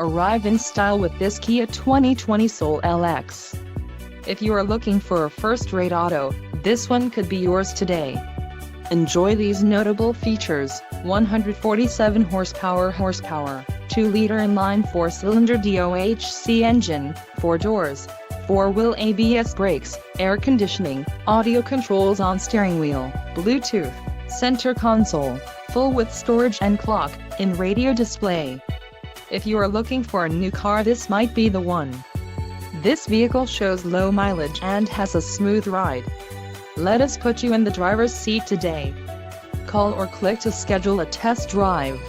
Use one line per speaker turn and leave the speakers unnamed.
Arrive in style with this Kia 2020 Soul LX. If you are looking for a first-rate auto, this one could be yours today. Enjoy these notable features: 147 horsepower, 2-liter inline 4-cylinder DOHC engine, 4 doors, 4-wheel ABS brakes, air conditioning, audio controls on steering wheel, Bluetooth, center console, full with storage and clock in radio display. If you are looking for a new car, this might be the one. This vehicle shows low mileage and has a smooth ride. Let us put you in the driver's seat today. Call or click to schedule a test drive.